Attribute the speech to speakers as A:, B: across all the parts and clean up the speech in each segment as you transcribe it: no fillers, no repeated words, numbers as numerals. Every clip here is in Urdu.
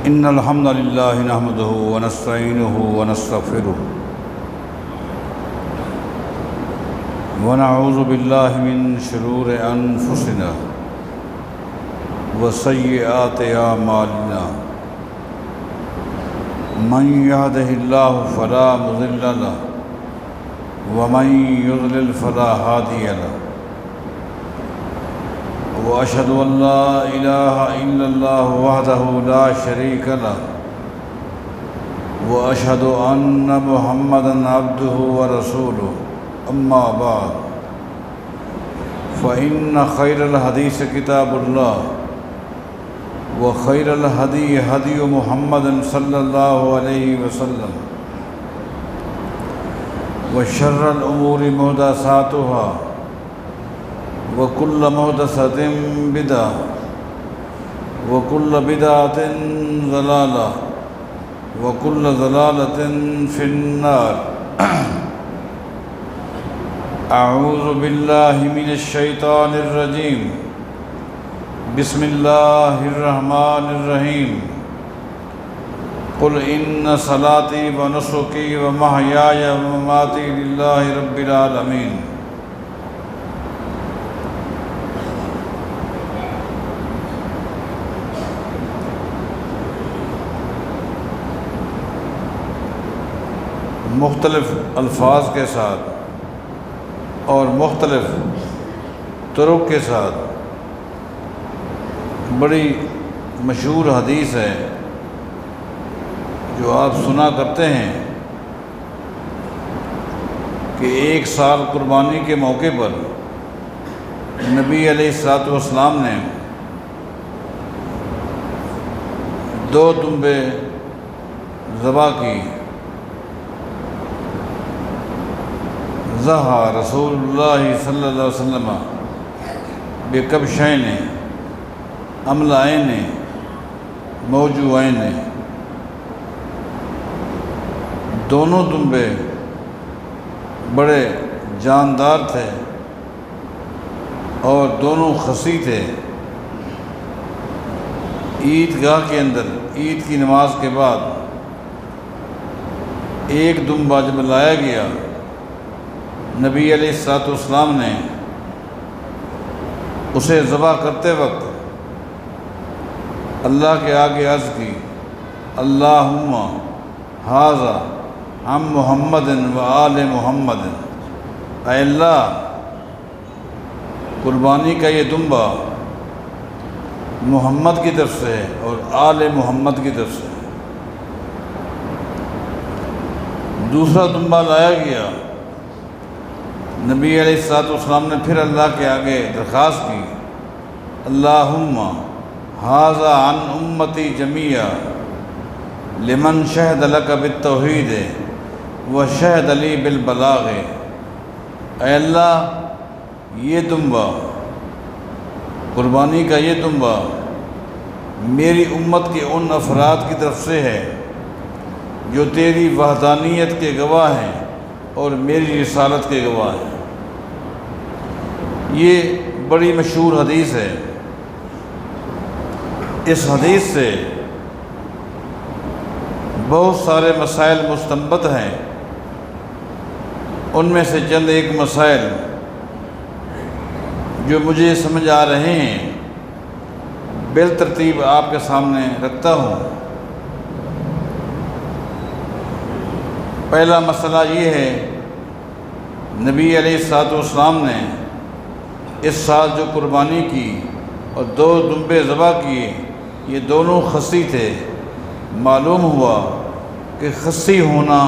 A: إن الحمد لله نحمده ونستعينه ونستغفره ونعوذ بالله من شرور أنفسنا وسيئات أعمالنا من يهده الله فلا مضل له ومن يضلل فلا هادي له وأشهد أن لا إله إلا الله وحده لا شريك له وأشهد أن محمدًا عبده ورسوله أما بعد فإن خير الحديث كتاب الله وخير الهدي هدي محمد صلى الله عليه وسلم وشر الأمور محدثاتها وكل محدثة بدعة وكل بدعة ضلالة وكل ضلالة في النار أعوذ بالله من الشيطان الرجيم بسم الله الرحمن الرحيم قل إن صلاتي ونسكي ومحياي ومماتي لله رب العالمين مختلف الفاظ کے ساتھ اور مختلف طرق کے ساتھ بڑی مشہور حدیث ہے جو آپ سنا کرتے ہیں کہ 1 سال قربانی کے موقع پر نبی علیہ الصلوۃ والسلام نے 2 دمبے ذبح کی. ضحى رسول اللہ صلی اللہ علیہ وسلم بکبشین املائین موجوعین. دونوں دمبے بڑے جاندار تھے اور دونوں خصی تھے. عیدگاہ کے اندر عید کی نماز کے بعد ایک دمبا جب لایا گیا نبی علیہ الصلوۃ والسلام نے اسے ذبح کرتے وقت اللہ کے آگے عرض کی اللہم ھذا عن محمد و آل محمد. اے اللہ قربانی کا یہ دمبا محمد کی طرف سے ہے اور آل محمد کی طرف سے. دوسرا دمبا لایا گیا. نبی علیہ الصلوۃ والسلام نے پھر اللہ کے آگے درخواست کی اللہم ھذا عن امتی جمیعا لمن شہد لک بالتوحید وشہد لی بالبلاغ. اے اللہ یہ دمبا قربانی کا یہ دمبا میری امت کے ان افراد کی طرف سے ہے جو تیری وحدانیت کے گواہ ہیں اور میری رسالت کے گواہ ہیں. یہ بڑی مشہور حدیث ہے. اس حدیث سے بہت سارے مسائل مستنبط ہیں. ان میں سے چند ایک مسائل جو مجھے سمجھ آ رہے ہیں بالترتیب آپ کے سامنے رکھتا ہوں. پہلا مسئلہ یہ ہے نبی علیہ الصلوۃ والسلام نے اس سال جو قربانی کی اور 2 دمبے ذبح کیے یہ دونوں خصی تھے. معلوم ہوا کہ خصی ہونا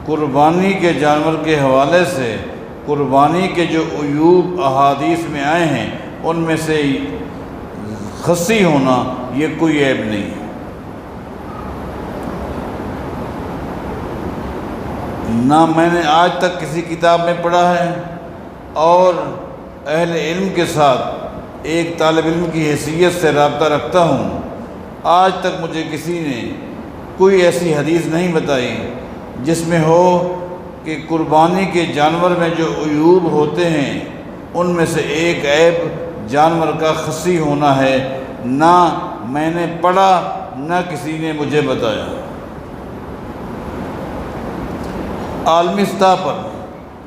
A: قربانی کے جانور کے حوالے سے قربانی کے جو عیوب احادیث میں آئے ہیں ان میں سے خصی ہونا یہ کوئی عیب نہیں. نہ میں نے آج تک کسی کتاب میں پڑھا ہے اور اہل علم کے ساتھ ایک طالب علم کی حیثیت سے رابطہ رکھتا ہوں. آج تک مجھے کسی نے کوئی ایسی حدیث نہیں بتائی جس میں ہو کہ قربانی کے جانور میں جو عیوب ہوتے ہیں ان میں سے ایک عیب جانور کا خصی ہونا ہے. نہ میں نے پڑھا نہ کسی نے مجھے بتایا۔ عالمی سطح پر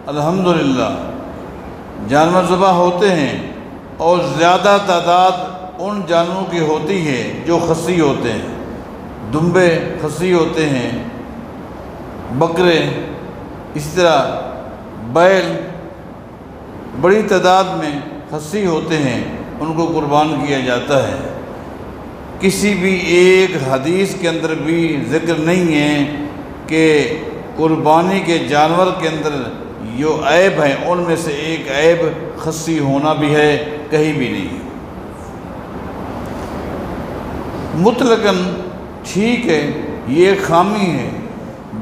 A: الحمدللہ جانور ذبح ہوتے ہیں، اور زیادہ تعداد ان جانوروں کی ہوتی ہے جو خصی ہوتے ہیں۔ دمبے خصی ہوتے ہیں، بکرے، اس طرح بیل بڑی تعداد میں خصی ہوتے ہیں، ان کو قربان کیا جاتا ہے۔ کسی بھی ایک حدیث کے اندر بھی ذکر نہیں ہے کہ قربانی کے جانور کے اندر جو عیب ہیں ان میں سے ایک عیب خصی ہونا بھی ہے، کہیں بھی نہیں۔ مطلقاً ٹھیک ہے، یہ ایک خامی ہے،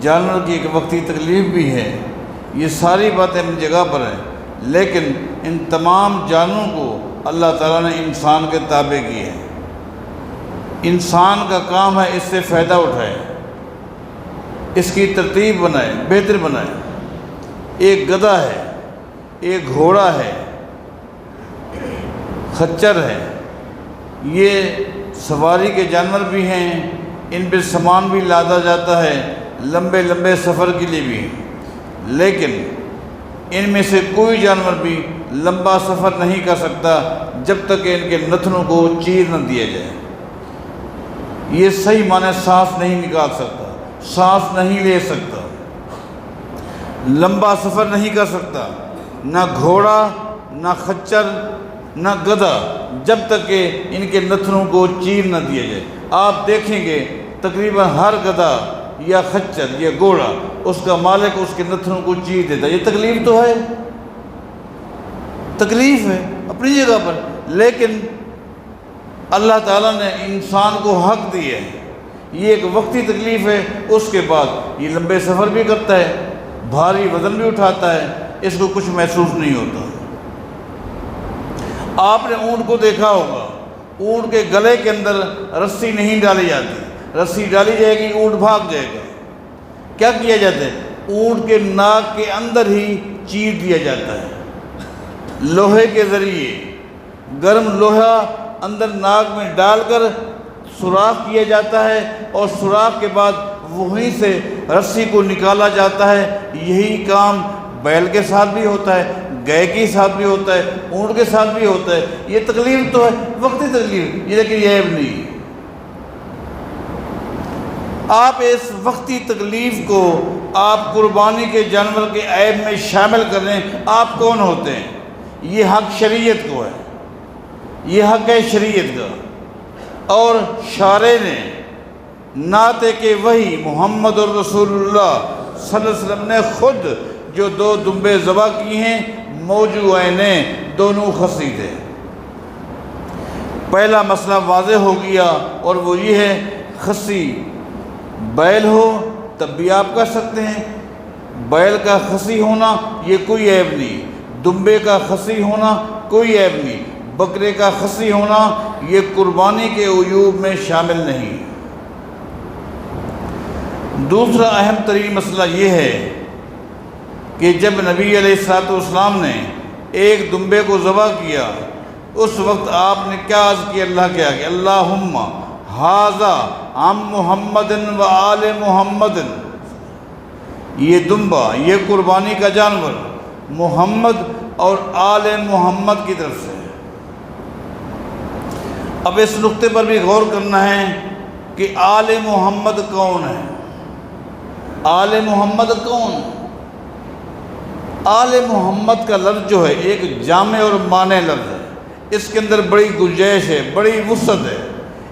A: جانور کی ایک وقتی تکلیف بھی ہے، یہ ساری باتیں اپنی جگہ پر ہیں، لیکن ان تمام جانوروں کو اللہ تعالیٰ نے انسان کے تابع کیا ہے۔ انسان کا کام ہے اس سے فائدہ اٹھائے، اس کی ترتیب بنائے، بہتر بنائے۔ ایک گدھا ہے، ایک گھوڑا ہے، خچر ہے، یہ سواری کے جانور بھی ہیں، ان پہ سامان بھی لادا جاتا ہے لمبے لمبے سفر کے لیے بھی، لیکن ان میں سے کوئی جانور بھی لمبا سفر نہیں کر سکتا جب تک کہ ان کے نتنوں کو چیر نہ دیا جائے۔ یہ صحیح معنی سانس نہیں نکال سکتا، سانس نہیں لے سکتا، لمبا سفر نہیں کر سکتا، نہ گھوڑا، نہ خچر، نہ گدھا، جب تک کہ ان کے نتنوں کو چیر نہ دیا جائے۔ آپ دیکھیں گے تقریباً ہر گدھا یا خچر یا گھوڑا اس کا مالک اس کے نتنوں کو چیر دیتا ہے۔ یہ تکلیف تو ہے، تکلیف ہے اپنی جگہ پر، لیکن اللہ تعالیٰ نے انسان کو حق دیا ہے۔ یہ ایک وقتی تکلیف ہے، اس کے بعد یہ لمبے سفر بھی کرتا ہے، بھاری وزن بھی اٹھاتا ہے، اس کو کچھ محسوس نہیں ہوتا۔ آپ نے اونٹ کو دیکھا ہوگا، اونٹ کے گلے کے اندر رسی نہیں ڈالی جاتی، رسی ڈالی جائے گی اونٹ بھاگ جائے گا۔ کیا کیا جاتا ہے؟ اونٹ کے ناک کے اندر ہی چیر دیا جاتا ہے، لوہے کے ذریعے گرم لوہا اندر ناک میں ڈال کر سوراخ کیا جاتا ہے، اور سوراخ کے بعد وہیں سے رسی کو نکالا جاتا ہے۔ یہی کام بیل کے ساتھ بھی ہوتا ہے، گائے کے ساتھ بھی ہوتا ہے، اونٹ کے ساتھ بھی ہوتا ہے۔ یہ تکلیف تو ہے، وقتی تکلیف، یہ لیکن یہ عیب نہیں۔ آپ اس وقتی تکلیف کو آپ قربانی کے جانور کے عیب میں شامل کر لیں، آپ کون ہوتے ہیں؟ یہ حق شریعت کو ہے، یہ حق ہے شریعت کا، اور شارع نے نعت کہ وہی محمد الرسول اللہ صلی اللہ علیہ وسلم نے خود جو 2 دمبے ذبح کی ہیں، موجو عینیں، دونوں خصی تھے۔ پہلا مسئلہ واضح ہو گیا، اور وہ یہ ہے خصی بیل ہو تب بھی آپ کر سکتے ہیں، بیل کا خصی ہونا یہ کوئی عیب نہیں، دمبے کا خصی ہونا کوئی عیب نہیں، بکرے کا خصی ہونا یہ قربانی کے عیوب میں شامل نہیں۔ دوسرا اہم ترین مسئلہ یہ ہے کہ جب نبی علیہ السلام نے ایک دمبے کو ذبح کیا، اس وقت آپ نے کیا عرض کیا؟ اللہ کیا کہ اللہم ھذا عن محمد و آل محمد، یہ دمبا، یہ قربانی کا جانور محمد اور آل محمد کی طرف سے۔ اب اس نقطے پر بھی غور کرنا ہے کہ آل محمد کون ہے؟ آل محمد کون؟ آل محمد کا لفظ جو ہے ایک جامع اور مانع لفظ ہے، اس کے اندر بڑی گنجائش ہے، بڑی وسعت ہے،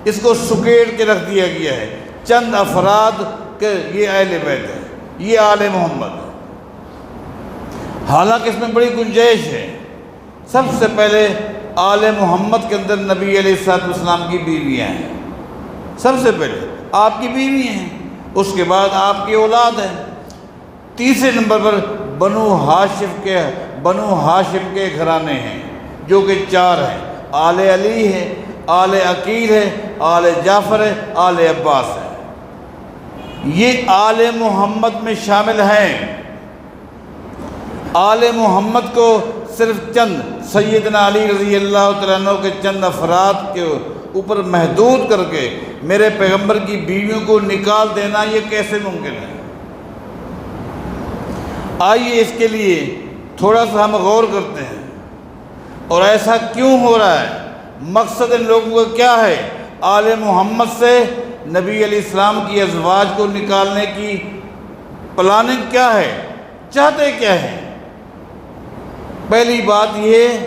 A: اس کو سکیڑ کے رکھ دیا گیا ہے، چند افراد کے یہ اہل بیت ہے، یہ آل محمد ہے۔ حالانکہ اس میں بڑی گنجائش ہے۔ سب سے پہلے آل محمد کے اندر نبی علیہ السلام کی بیویاں ہیں، سب سے پہلے آپ کی بیوی ہیں، اس کے بعد آپ کی اولاد ہیں، تیسرے نمبر پر بنو ہاشم کے گھرانے ہیں جو کہ 4 ہیں، آل علی ہے، آل عقیل ہے، آل جعفر ہے، آل عباس ہے، یہ آل محمد میں شامل ہیں۔ آل محمد کو صرف چند سیدنا علی رضی اللہ تعالیٰ عنہ کے چند افراد اوپر محدود کر کے میرے پیغمبر کی بیویوں کو نکال دینا یہ کیسے ممکن ہے؟ آئیے اس کے لیے تھوڑا سا ہم غور کرتے ہیں، اور ایسا کیوں ہو رہا ہے؟ مقصد ان لوگوں کا کیا ہے؟ آل محمد سے نبی علیہ السلام کی ازواج کو نکالنے کی پلاننگ کیا ہے؟ چاہتے کیا ہیں؟ پہلی بات یہ،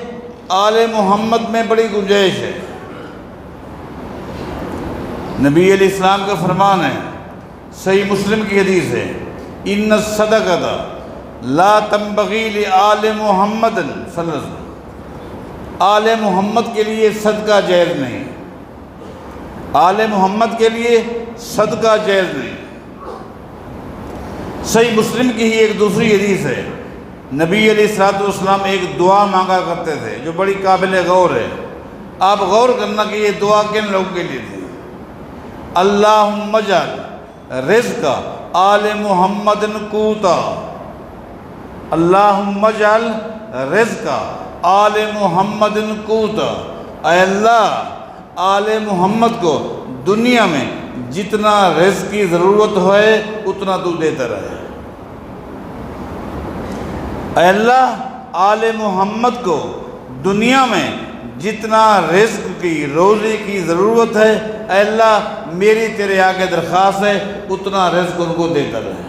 A: آل محمد میں بڑی گنجائش ہے۔ نبی علیہ السلام کا فرمان ہے، صحیح مسلم کی حدیث ہے، ان الصدقۃ لا تنبغی لآل محمد صلی اللہ علیہ وسلم، آل محمد کے لیے صدقہ جائز نہیں، آل محمد کے لیے صدقہ جائز نہیں۔ صحیح مسلم کی ہی ایک دوسری حدیث ہے، نبی علیہ السلام ایک دعا مانگا کرتے تھے جو بڑی قابل غور ہے۔ آپ غور کرنا کہ یہ دعا کن لوگوں کے لیے تھی۔ اللہم اجعل رزق آل محمد قوتا، اللہم اجعل رزق آل محمد قوتا، اے اللہ آل محمد کو دنیا میں جتنا رزق کی ضرورت ہے اتنا تو دیتا رہے۔ اے اللہ آل محمد کو دنیا میں جتنا رزق کی روزی کی ضرورت ہے، اے اللہ میری تیرے آگے درخواست ہے اتنا رزق ان کو دیتا رہے۔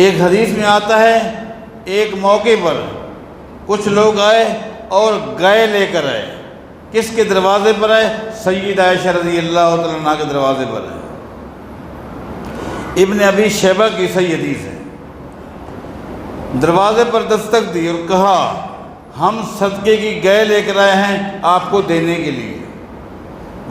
A: ایک حدیث میں آتا ہے، ایک موقع پر کچھ لوگ آئے اور گائے لے کر آئے۔ کس کے دروازے پر آئے؟ سیدہ عائشہ رضی اللہ تعالیٰ عنہ کے دروازے پر آئے۔ ابن ابی شیبہ کی صحیح حدیث ہے۔ دروازے پر دستک دی اور کہا، ہم صدقے کی گائے لے کر آئے ہیں آپ کو دینے کے لیے۔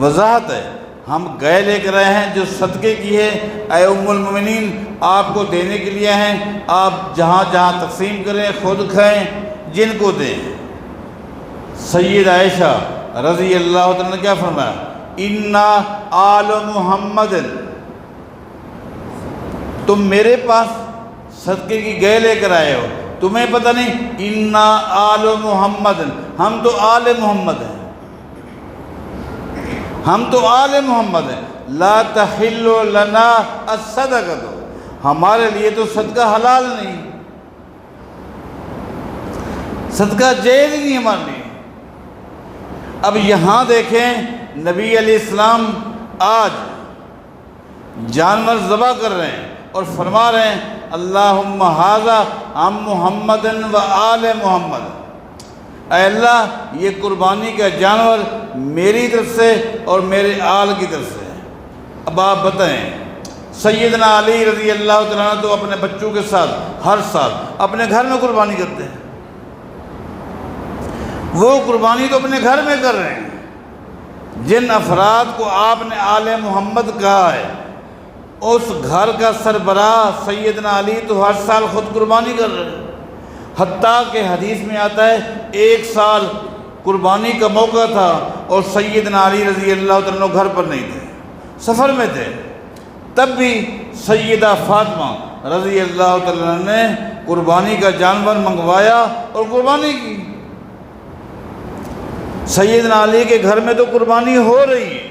A: وضاحت ہے، ہم گائے لے کر آئے ہیں جو صدقے کی ہے، اے ام المومنین آپ کو دینے کے لیے ہیں، آپ جہاں جہاں تقسیم کریں، خود کھائیں، جن کو دیں۔ سید عائشہ رضی اللہ تعالیٰ نے کیا فرمایا؟ انا آل محمد، تم میرے پاس صدقے کی گائے لے کر آئے ہو، تمہیں پتہ نہیں؟ انا آل محمد، ہم تو آل محمد ہیں، ہم تو آل محمد ہیں۔ لا تحل لنا الصدقۃ، ہمارے لیے تو صدقہ حلال نہیں، صدقہ جائز ہی نہیں ہمارے لیے۔ اب یہاں دیکھیں نبی علیہ السلام آج جانور ذبح کر رہے ہیں اور فرما رہے ہیں اللہم ھذا عن محمد و آل محمد، اے اللہ یہ قربانی کا جانور میری طرف سے اور میرے آل کی طرف سے ہے۔ اب آپ بتائیں، سیدنا علی رضی اللہ تعالیٰ عنہ تو اپنے بچوں کے ساتھ ہر سال اپنے گھر میں قربانی کرتے ہیں، وہ قربانی تو اپنے گھر میں کر رہے ہیں۔ جن افراد کو آپ نے آل محمد کہا ہے اس گھر کا سربراہ سیدنا علی تو ہر سال خود قربانی کر رہے ہیں۔ حتیٰ کہ حدیث میں آتا ہے ایک سال قربانی کا موقع تھا اور سیدنا علی رضی اللہ تعالیٰ عنہ گھر پر نہیں تھے، سفر میں تھے، تب بھی سیدہ فاطمہ رضی اللہ تعالیٰ عنہ نے قربانی کا جانور منگوایا اور قربانی کی۔ سیدنا علی کے گھر میں تو قربانی ہو رہی ہے۔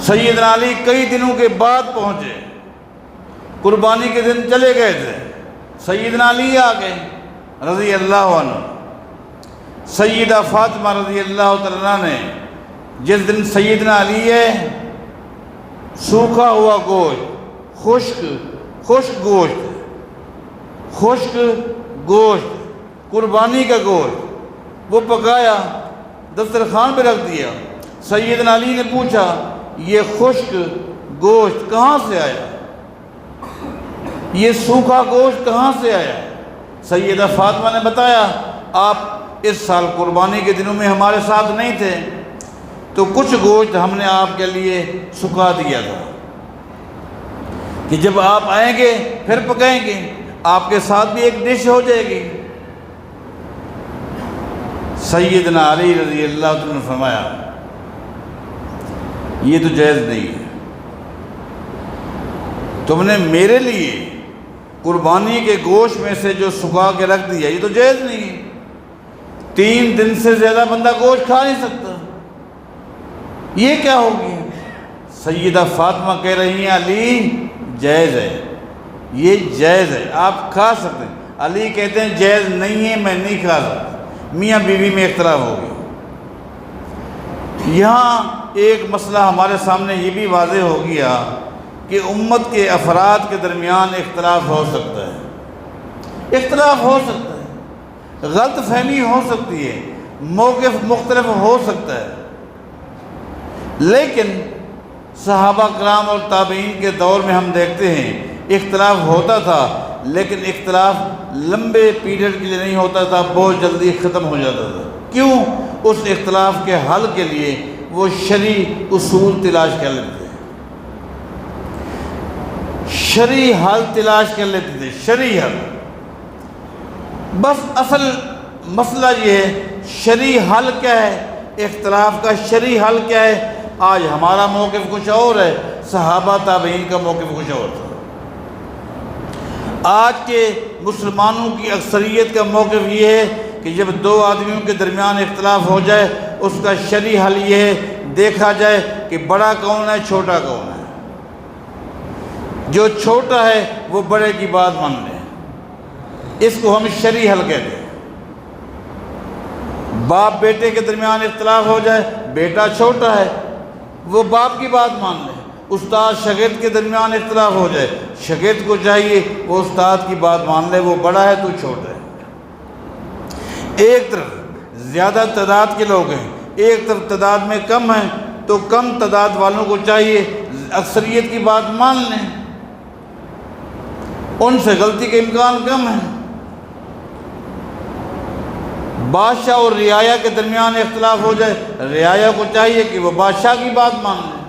A: سیدنا علی کئی دنوں کے بعد پہنچے، قربانی کے دن چلے گئے تھے، سیدنا علی آ گئے رضی اللہ عنہ۔ سیدہ فاطمہ رضی اللہ تعالیٰ نے جس دن سیدنا علی ہے سوکھا ہوا گوشت، خشک گوشت قربانی کا گوشت وہ پکایا، دسترخوان پہ رکھ دیا۔ سیدنا علی نے پوچھا یہ خشک گوشت کہاں سے آیا، یہ سوکھا گوشت کہاں سے آیا؟ سیدہ فاطمہ نے بتایا آپ اس سال قربانی کے دنوں میں ہمارے ساتھ نہیں تھے تو کچھ گوشت ہم نے آپ کے لیے سکھا دیا تھا کہ جب آپ آئیں گے پھر پکائیں گے، آپ کے ساتھ بھی ایک ڈش ہو جائے گی۔ سیدنا علی رضی اللہ عنہ نے فرمایا یہ تو جائز نہیں ہے، تم نے میرے لیے قربانی کے گوشت میں سے جو سکھا کے رکھ دیا، یہ تو جائز نہیں ہے۔ 3 دن سے زیادہ بندہ گوشت کھا نہیں سکتا، یہ کیا ہو گیا؟ سیدہ فاطمہ کہہ رہی ہیں علی جائز ہے، یہ جائز ہے، آپ کھا سکتے ہیں۔ علی کہتے ہیں جائز نہیں ہے، میں نہیں کھا سکتا۔ میاں بیوی میں اختلاف ہو گیا۔ یہاں ایک مسئلہ ہمارے سامنے یہ بھی واضح ہو گیا کہ امت کے افراد کے درمیان اختلاف ہو سکتا ہے، اختلاف ہو سکتا ہے، غلط فہمی ہو سکتی ہے، موقف مختلف ہو سکتا ہے، لیکن صحابہ کرام اور تابعین کے دور میں ہم دیکھتے ہیں اختلاف ہوتا تھا، لیکن اختلاف لمبے پیریڈ کے لیے نہیں ہوتا تھا، بہت جلدی ختم ہو جاتا تھا۔ کیوں؟ اس اختلاف کے حل کے لیے وہ شرعی اصول تلاش کر لیتے تھے، شرعی حل تلاش کر لیتے تھے، شرعی حل۔ بس اصل مسئلہ یہ ہے شرعی حل کیا ہے، اختلاف کا شرعی حل کیا ہے۔ آج ہمارا موقف کچھ اور ہے، صحابہ تابعین کا موقف کچھ اور تھا۔ آج کے مسلمانوں کی اکثریت کا موقف یہ ہے کہ جب 2 آدمیوں کے درمیان اختلاف ہو جائے اس کا شرعی حل یہ ہے دیکھا جائے کہ بڑا کون ہے، چھوٹا کون ہے۔ جو چھوٹا ہے وہ بڑے کی بات مان لے، اس کو ہم شرعی حل کہتے ہیں۔ باپ بیٹے کے درمیان اختلاف ہو جائے، بیٹا چھوٹا ہے وہ باپ کی بات مان لے۔ استاد شاگرد کے درمیان اختلاف ہو جائے، شاگرد کو چاہیے وہ استاد کی بات مان لے، وہ بڑا ہے تو چھوٹا ہے۔ ایک طرف زیادہ تعداد کے لوگ ہیں، ایک طرف تعداد میں کم ہیں، تو کم تعداد والوں کو چاہیے اکثریت کی بات مان لیں، ان سے غلطی کے امکان کم ہیں۔ بادشاہ اور رعایا کے درمیان اختلاف ہو جائے، رعایا کو چاہیے کہ وہ بادشاہ کی بات مان لیں۔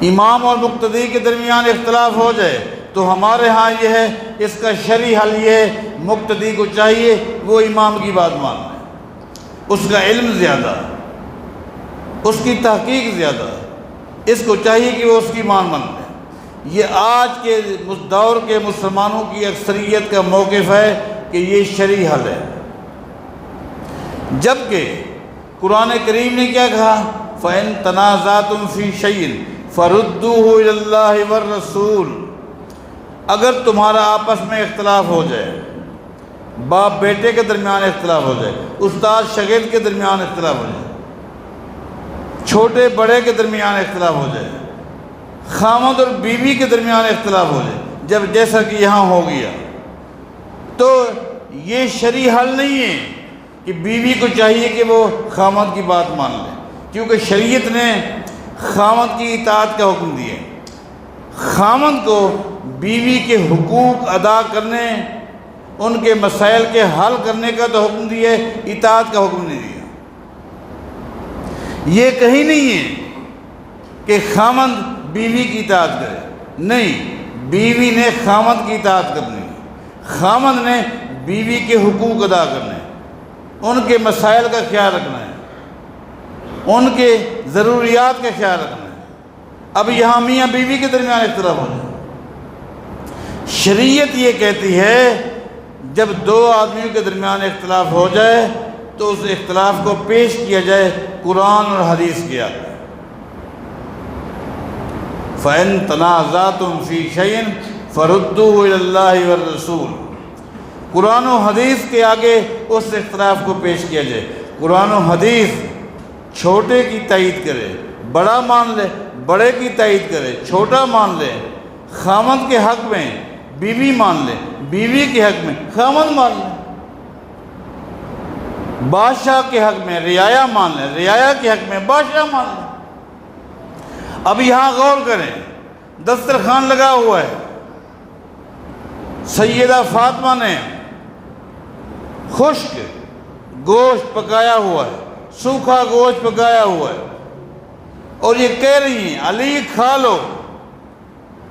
A: امام اور مقتدی کے درمیان اختلاف ہو جائے تو ہمارے ہاں یہ ہے، اس کا شرعی حل یہ ہے مقتدی کو چاہیے وہ امام کی بات مان لے، اس کا علم زیادہ، اس کی تحقیق زیادہ، اس کو چاہیے کہ وہ اس کی مان لے۔ یہ آج کے دور کے مسلمانوں کی اکثریت کا موقف ہے کہ یہ شرعی حل ہے، جبکہ قرآن کریم نے کیا کہا؟ فَإِن تَنَازَعْتُمْ فِي شَيْءٍ فَرُدُّوهُ إِلَى اللَّهِ وَالرَّسُولِ۔ اگر تمہارا آپس میں اختلاف ہو جائے، باپ بیٹے کے درمیان اختلاف ہو جائے، استاد شاگرد کے درمیان اختلاف ہو جائے، چھوٹے بڑے کے درمیان اختلاف ہو جائے، خامد اور بیوی کے درمیان اختلاف ہو جائے، جب جیسا کہ یہاں ہو گیا، تو یہ شرعی حل نہیں ہے کہ بیوی کو چاہیے کہ وہ خامد کی بات مان لے، کیونکہ شریعت نے خامد کی اطاعت کا حکم دیا، خامد کو بیوی کے حقوق ادا کرنے، ان کے مسائل کے حل کرنے کا تو حکم دیا ہے، اطاعت کا حکم نہیں دیا۔ یہ کہیں نہیں ہے کہ خامد بیوی کی اطاعت کرے، نہیں، بیوی نے خامد کی اطاعت کرنی ہے، خامد نے بیوی کے حقوق ادا کرنے، ان کے مسائل کا خیال رکھنا ہے، ان کے ضروریات کا خیال رکھنا ہے۔ اب یہاں میاں بیوی کے درمیان اختلاف ہو جائے، شریعت یہ کہتی ہے جب 2 آدمیوں کے درمیان اختلاف ہو جائے تو اس اختلاف کو پیش کیا جائے قرآن اور حدیث کے آگے۔ فَإِن تَنَازَعْتُمْ فِي شَيْءٍ فَرُدُّوهُ إِلَى اللَّهِ وَالرَّسُولِ، قرآن و حدیث کے آگے اس اختلاف کو پیش کیا جائے۔ قرآن و حدیث چھوٹے کی تائید کرے، بڑا مان لے، بڑے کی تائید کرے، چھوٹا مان لے، خامد کے حق میں بیوی مان لے، بیوی کے حق میں خامد مان لے، بادشاہ کے حق میں رعایا مان لے، رعایا کے حق میں بادشاہ مان لے۔ اب یہاں غور کریں، دسترخوان لگا ہوا ہے، سیدہ فاطمہ نے خشک گوشت پکایا ہوا ہے، سوکھا گوشت پکایا ہوا ہے، اور یہ کہہ رہی ہیں علی کھا لو۔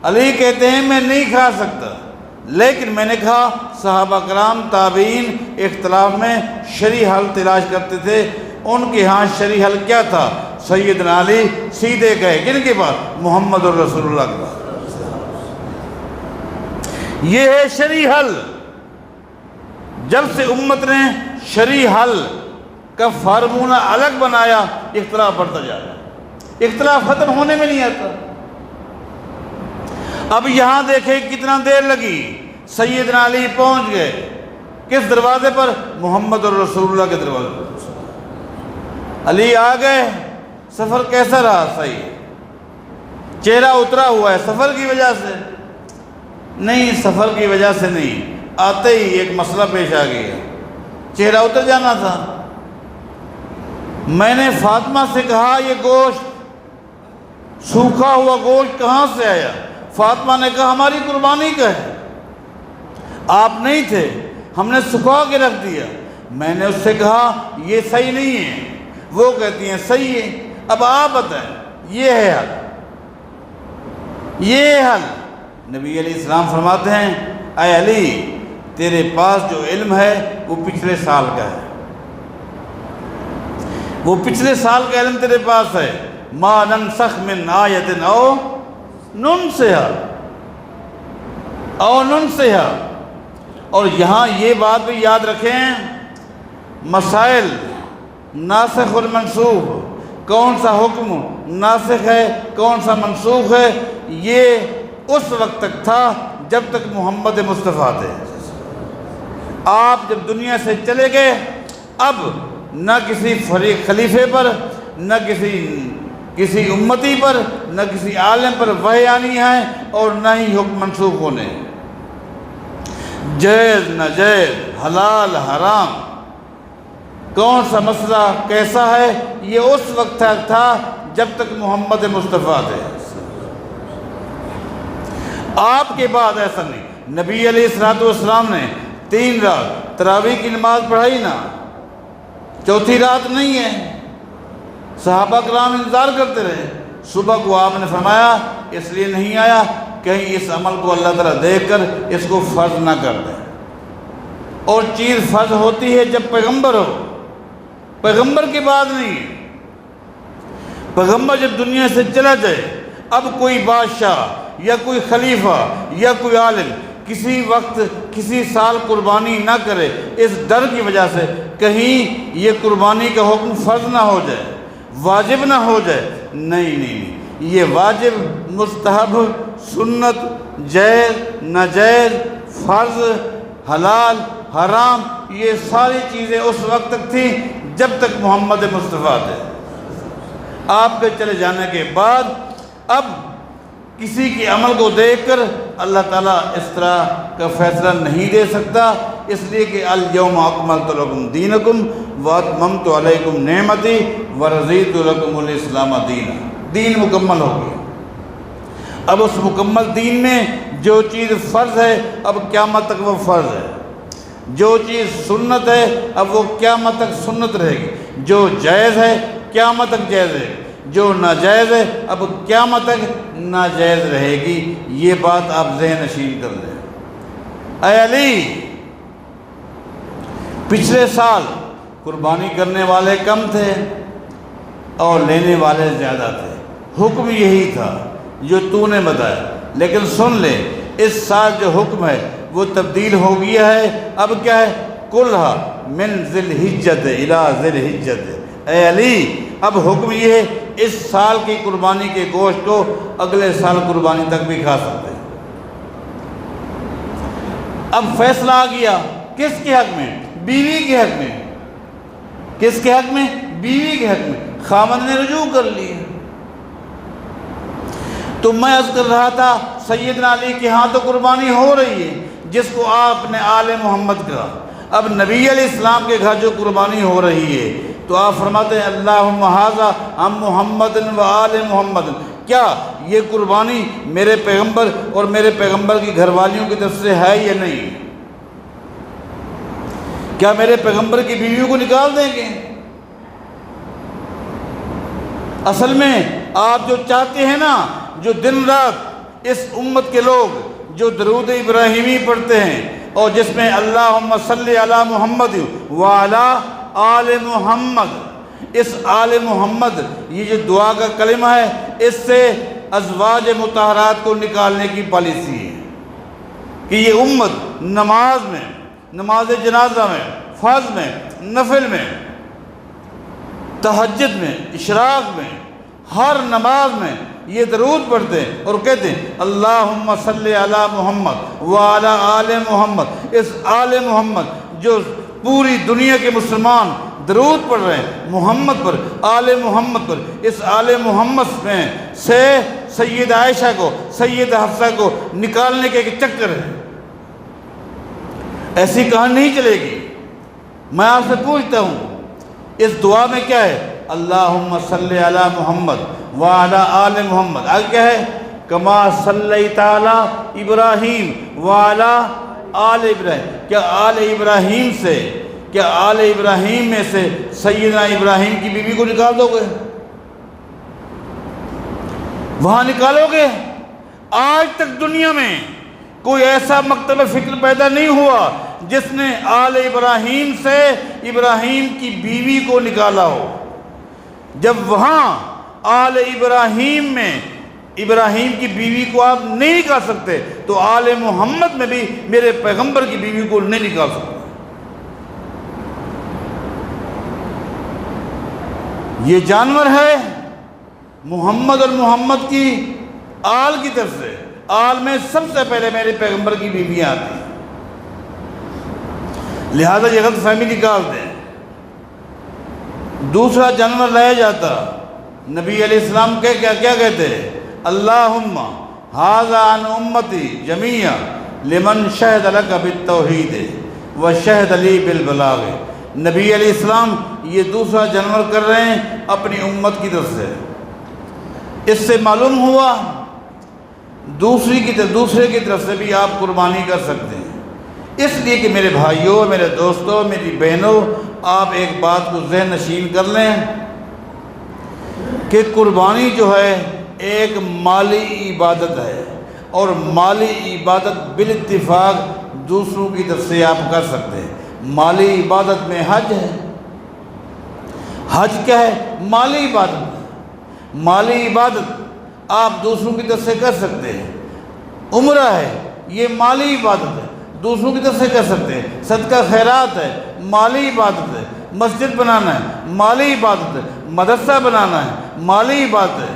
A: علی کہتے ہیں میں نہیں کھا سکتا، لیکن میں نے کہا صحابہ کرام تابعین اختلاف میں شرعی حل تلاش کرتے تھے، ان کے ہاں شرعی حل کیا تھا؟ سیدنا علی سیدھے گئے کن کے پاس؟ محمد الرسول اللہ کے پاس۔ یہ ہے شرعی حل۔ جب سے امت نے شرعی حل کا فارمولہ الگ بنایا، اختلاف بڑھتا جا رہا ہے، اختلاف ختم ہونے میں نہیں آتا۔ اب یہاں دیکھیں کتنا دیر لگی، سیدنا علی پہنچ گئے کس دروازے پر؟ محمد الرسول اللہ کے دروازے پر۔ علی آ گئے۔ سفر کیسا رہا؟ صحیح، چہرہ اترا ہوا ہے، سفر کی وجہ سے نہیں، سفر کی وجہ سے نہیں، آتے ہی ایک مسئلہ پیش آ گیا، چہرہ اتر جانا تھا۔ میں نے فاطمہ سے کہا یہ گوشت، سوکھا ہوا گوشت کہاں سے آیا؟ فاطمہ نے کہا ہماری قربانی کا ہے، آپ نہیں تھے، ہم نے سکھا کے رکھ دیا۔ میں نے اس سے کہا یہ صحیح نہیں ہے، وہ کہتی ہیں صحیح ہے۔ اب آپ بتائیں، یہ ہے حل، یہ حل۔ نبی علیہ السلام فرماتے ہیں اے علی، تیرے پاس جو علم ہے وہ پچھلے سال کا ہے، وہ پچھلے سال کا علم تیرے پاس ہے۔ ما ننسخ من آیت او ننسها او ننسها۔ اور یہاں یہ بات بھی یاد رکھیں، مسائل ناسخ اور منسوخ، کون سا حکم ناسخ ہے کون سا منسوخ ہے، یہ اس وقت تک تھا جب تک محمد مصطفیٰ تھے۔ آپ جب دنیا سے چلے گئے، اب نہ کسی فریق خلیفے پر، نہ کسی امتی پر، نہ کسی عالم پر وحی آنی ہے، اور نہ ہی حکم منسوخ ہونے۔ جائز ناجائز، حلال حرام، کون سا مسئلہ کیسا ہے، یہ اس وقت تک تھا جب تک محمد مصطفیٰ تھے۔ آپ کے بعد ایسا نہیں۔ نبی علیہ السلام نے 3 رات تراویح کی نماز پڑھائی نا، چوتھی رات نہیں ہے۔ صحابہ کرام انتظار کرتے رہے، صبح کو آپ نے فرمایا اس لیے نہیں آیا کہیں اس عمل کو اللہ تعالیٰ دیکھ کر اس کو فرض نہ کر دے۔ اور چیز فرض ہوتی ہے جب پیغمبر ہو، پیغمبر کے بعد نہیں۔ پیغمبر جب دنیا سے چلا جائے، اب کوئی بادشاہ یا کوئی خلیفہ یا کوئی عالم کسی وقت کسی سال قربانی نہ کرے، اس ڈر کی وجہ سے کہیں یہ قربانی کا حکم فرض نہ ہو جائے، واجب نہ ہو جائے۔ نہیں، یہ واجب، مستحب، سنت، جائز ناجائز، فرض، حلال حرام، یہ ساری چیزیں اس وقت تک تھیں جب تک محمد مصطفیٰ تھے۔ آپ کے چلے جانے کے بعد اب کسی کے عمل کو دیکھ کر اللہ تعالیٰ اس طرح کا فیصلہ نہیں دے سکتا، اس لیے کہ الیوم اکملت لکم دینکم واتممت علیکم نعمتی ورضیت لکم الاسلام دینا۔ دین مکمل ہو گیا۔ اب اس مکمل دین میں جو چیز فرض ہے اب قیامت تک وہ فرض ہے، جو چیز سنت ہے اب وہ قیامت تک سنت رہے گی، جو جائز ہے قیامت تک جائز ہے، جو ناجائز ہے اب قیامت تک ناجائز رہے گی۔ یہ بات آپ ذہن نشین کر لیں۔ اے علی، پچھلے سال قربانی کرنے والے کم تھے اور لینے والے زیادہ تھے، حکم یہی تھا جو تو نے بتایا، لیکن سن لے اس سال جو حکم ہے وہ تبدیل ہو گیا ہے۔ اب کیا ہے؟ کلھا من ذی الحجۃ الی ذی الحجۃ۔ اے علی، اب حکم یہ ہے اس سال کی قربانی کے گوشت کو اگلے سال قربانی تک بھی کھا سکتے ہیں۔ اب فیصلہ آ گیا کس کے حق میں؟ بیوی کے حق میں۔ کس کے حق میں؟ بیوی کے حق میں۔ خاوند نے رجوع کر لی۔ تو میں عرض کر رہا تھا سیدنا علی کے ہاں تو قربانی ہو رہی ہے جس کو آپ نے آل محمد کہا، اب نبی علیہ السلام کے گھر جو قربانی ہو رہی ہے تو آپ فرماتے ہیں اللہم ھذا عن محمد و آل محمد۔ کیا یہ قربانی میرے پیغمبر اور میرے پیغمبر کی گھر والیوں کی طرف سے ہے یا نہیں؟ کیا میرے پیغمبر کی بیویوں کو نکال دیں گے؟ اصل میں آپ جو چاہتے ہیں نا، جو دن رات اس امت کے لوگ جو درود ابراہیمی پڑھتے ہیں اور جس میں اللہم صلی علی محمد وعلی آل محمد، اس آل محمد یہ جو دعا کا کلمہ ہے اس سے ازواج مطہرات کو نکالنے کی پالیسی ہے کہ یہ امت نماز میں، نماز جنازہ میں، فرض میں، نفل میں، تہجد میں، اشراق میں، ہر نماز میں یہ درود پڑھتے ہیں اور کہتے ہیں اللہم صلی علی محمد وعلی آل محمد۔ اس آل محمد جو پوری دنیا کے مسلمان درود پڑھ رہے ہیں محمد پر، آل محمد پر، اس آل محمد میں سے سید عائشہ کو، سید حفصہ کو نکالنے کے ایک چکر ہے۔ ایسی کہانی نہیں چلے گی۔ میں آپ سے پوچھتا ہوں اس دعا میں کیا ہے؟ اللہم صلی علی محمد وعلی آل محمد۔ آگے کیا ہے؟ کما صلیت علی ابراہیم وعلی آل ابراہیم۔ کیا آل ابراہیم سے، کیا آل ابراہیم میں سے سیدنا ابراہیم کی بیوی کو نکال دو گے؟ وہاں نکالو گے؟ آج تک دنیا میں کوئی ایسا مکتب فکر پیدا نہیں ہوا جس نے آل ابراہیم سے ابراہیم کی بیوی کو نکالا ہو۔ جب وہاں آل ابراہیم میں ابراہیم کی بیوی کو آپ نہیں نکال سکتے تو آل محمد میں بھی میرے پیغمبر کی بیوی کو نہیں نکال سکتے۔ یہ جانور ہے محمد اور محمد کی آل کی طرف سے۔ آل میں سب سے پہلے میرے پیغمبر کی بیویاں آتی ہیں، لہذا یہ غلط فہمی نکال دیں۔ دوسرا جانور لایا جاتا، نبی علیہ السلام کیا کہتے ہیں؟ اللہم ھذا عن امتی جمیعا لمن شہد لک بالتوحید وشہد لی بالبلاغ۔ نبی علیہ السلام یہ دوسرا جانور کر رہے ہیں اپنی امت کی طرف سے۔ اس سے معلوم ہوا دوسرے کی طرف سے بھی آپ قربانی کر سکتے ہیں۔ اس لیے کہ میرے بھائیوں، میرے دوستوں، میری بہنوں، آپ ایک بات کو ذہن نشین کر لیں کہ قربانی جو ہے ایک مالی عبادت ہے، اور مالی عبادت بالاتفاق دوسروں کی طرف سے آپ کر سکتے ہیں۔ مالی عبادت میں حج ہے۔ حج کیا ہے؟ مالی عبادت۔ مالی عبادت آپ دوسروں کی طرف سے کر سکتے ہیں۔ عمرہ ہے، یہ مالی عبادت ہے، دوسروں کی طرف سے کر سکتے ہیں۔ صدقہ خیرات ہے، مالی عبادت ہے۔ مسجد بنانا ہے، مالی عبادت ہے۔ مدرسہ بنانا ہے، مالی عبادت ہے۔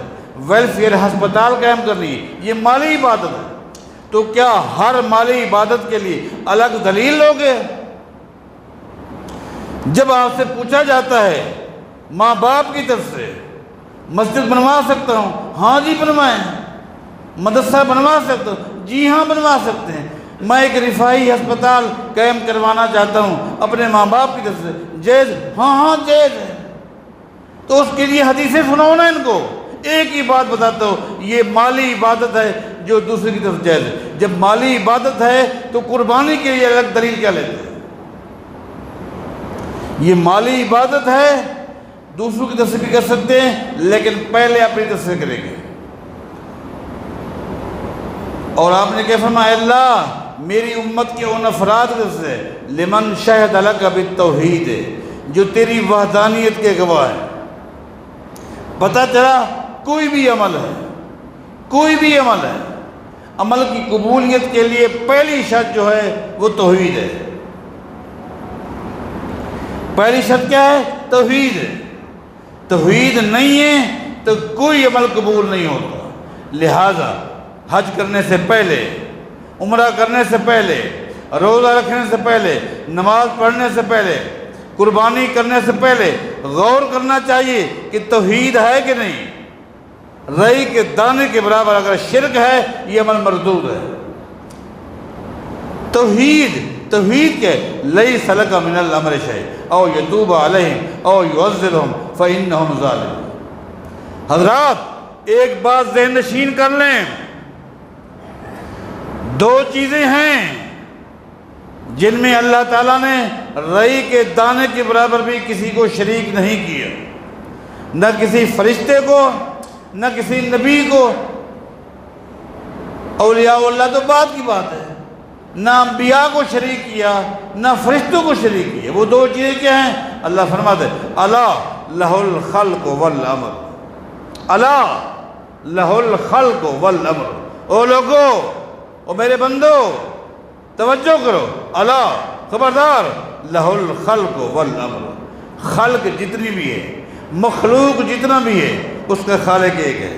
A: ویلفیئر ہسپتال قائم کرنی ہے، یہ مالی عبادت ہے۔ تو کیا ہر مالی عبادت کے لیے الگ دلیل لوگے؟ جب آپ سے پوچھا جاتا ہے ماں باپ کی طرف سے مسجد بنوا سکتا ہوں؟ ہاں جی بنوائیں۔ مدرسہ بنوا سکتا ہوں؟ جی ہاں بنوا سکتے ہیں۔ میں ایک رفاہی ہسپتال قائم کروانا چاہتا ہوں اپنے ماں باپ کی طرف سے، جائز؟ ہاں جائز ہے۔ تو اس کے لیے حدیثیں سناؤ نا ان کو۔ ایک ہی بات بتاتا ہوں، یہ مالی عبادت ہے جو دوسرے کی طرف جائز ہے۔ جب مالی عبادت ہے تو قربانی کے لیے الگ دلیل کیا لیتے ہیں؟ یہ مالی عبادت ہے، دوسروں کی طرف سے بھی کر سکتے ہیں، لیکن پہلے اپنی طرف سے کریں گے۔ اور آپ نے کیا فرمایا؟ اللہ میری امت کے ان افراد کی طرف سے لمن شہد لک بالتوحید، جو تیری وحدانیت کے گواہ ہیں۔ پتہ چلا کوئی بھی عمل ہے، کوئی بھی عمل ہے، عمل کی قبولیت کے لیے پہلی شرط جو ہے وہ توحید ہے۔ پہلی شرط کیا ہے؟ توحید ہے۔ توحید نہیں ہے تو کوئی عمل قبول نہیں ہوتا۔ لہذا حج کرنے سے پہلے، عمرہ کرنے سے پہلے، روزہ رکھنے سے پہلے، نماز پڑھنے سے پہلے، قربانی کرنے سے پہلے غور کرنا چاہیے کہ توحید ہے کہ نہیں۔ رئی کے دانے کے برابر اگر شرک ہے یہ عمل مردود ہے۔ توحید کے لیس لک من الامر شیء او یتوب علیہم او یعذبہم فانہم ظالمون۔ حضرات ایک بات ذہن نشین کر لیں، دو چیزیں ہیں جن میں اللہ تعالیٰ نے رئی کے دانے کے برابر بھی کسی کو شریک نہیں کیا، نہ کسی فرشتے کو، نہ کسی نبی کو۔ اولیاء اللہ تو بات کی بات ہے، نہ انبیاء کو شریک کیا، نہ فرشتوں کو شریک کیا۔ وہ دو چیزیں کیا ہیں؟ اللہ فرماتے ہیں الا لہ الخلق والامر، الا لہ الخلق والامر۔ او لوگو، او میرے بندو، توجہ کرو، الا خبردار، لہ الخلق والامر، خلق جتنی بھی ہے، مخلوق جتنا بھی ہے، اس کا خالق ایک ہے۔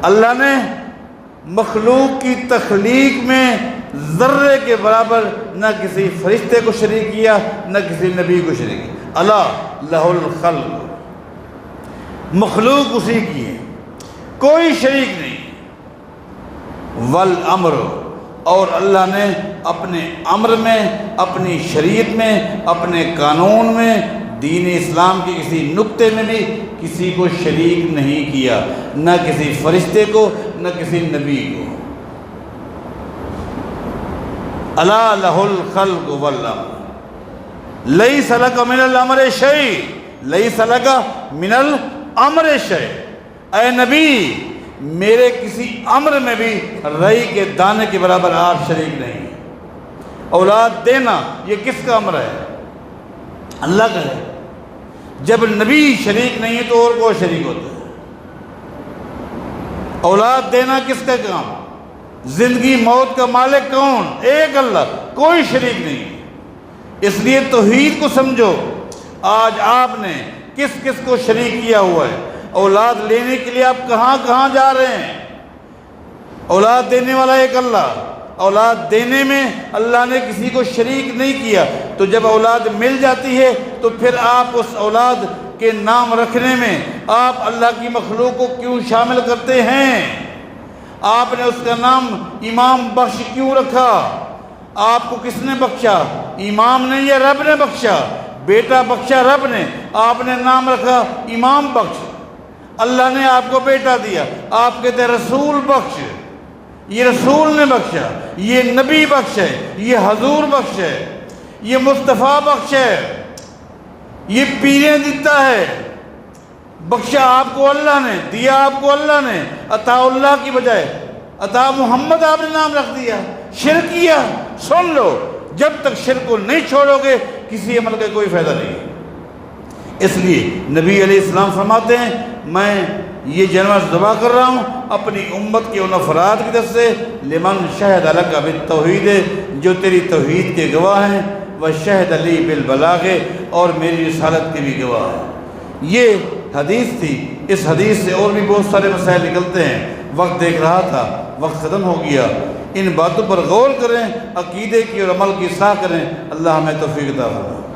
A: اللہ نے مخلوق کی تخلیق میں ذرے کے برابر نہ کسی فرشتے کو شریک کیا، نہ کسی نبی کو شریک کیا۔ الا لہ الخلق، مخلوق اسی کی ہے، کوئی شریک نہیں۔ والامر، اور اللہ نے اپنے امر میں، اپنی شریعت میں، اپنے قانون میں، دین اسلام کے کسی نقطے میں بھی کسی کو شریک نہیں کیا، نہ کسی فرشتے کو، نہ کسی نبی کو۔ الا لہ الخلق والامر لیس لک من الامر شیء، لیس لک من الامر شیء، اے نبی میرے کسی امر میں بھی رئی کے دانے کے برابر آپ شریک نہیں۔ اولاد دینا یہ کس کا امر ہے؟ اللہ کا ہے۔ جب نبی شریک نہیں ہے تو اور کون شریک ہوتا ہے؟ اولاد دینا کس کا کام؟ زندگی موت کا مالک کون؟ ایک اللہ، کوئی شریک نہیں۔ اس لیے توحید کو سمجھو۔ آج آپ نے کس کس کو شریک کیا ہوا ہے؟ اولاد لینے کے لیے آپ کہاں کہاں جا رہے ہیں؟ اولاد دینے والا ایک اللہ، اولاد دینے میں اللہ نے کسی کو شریک نہیں کیا۔ تو جب اولاد مل جاتی ہے تو پھر آپ اس اولاد کے نام رکھنے میں آپ اللہ کی مخلوق کو کیوں شامل کرتے ہیں؟ آپ نے اس کا نام امام بخش کیوں رکھا؟ آپ کو کس نے بخشا؟ امام نے یا رب نے بخشا؟ بیٹا بخشا رب نے، آپ نے نام رکھا امام بخش۔ اللہ نے آپ کو بیٹا دیا، آپ کہتے ہیں رسول بخش، یہ رسول نے بخشا، یہ نبی بخش ہے، یہ حضور بخش ہے، یہ مصطفیٰ بخش ہے، یہ پیریں دیتا ہے۔ بخشا آپ کو اللہ نے، دیا آپ کو اللہ نے، عطا اللہ کی بجائے عطا محمد آپ نے نام رکھ دیا۔ شرک کیا، سن لو، جب تک شرک کو نہیں چھوڑو گے کسی عمل کا کوئی فائدہ نہیں۔ اس لیے نبی علیہ السلام فرماتے ہیں میں یہ جانور ذبح کر رہا ہوں اپنی امت کے ان افراد کی طرف سے لمن شہد لک بالتوحید، جو تیری توحید کے گواہ ہیں، وشہد لی بالبلاغ، اور میری رسالت کے بھی گواہ ہیں۔ یہ حدیث تھی۔ اس حدیث سے اور بھی بہت سارے مسائل نکلتے ہیں، وقت دیکھ رہا تھا، وقت ختم ہو گیا۔ ان باتوں پر غور کریں، عقیدے کی اور عمل کی اصلاح کریں۔ اللہ ہمیں توفیق عطا فرمائے۔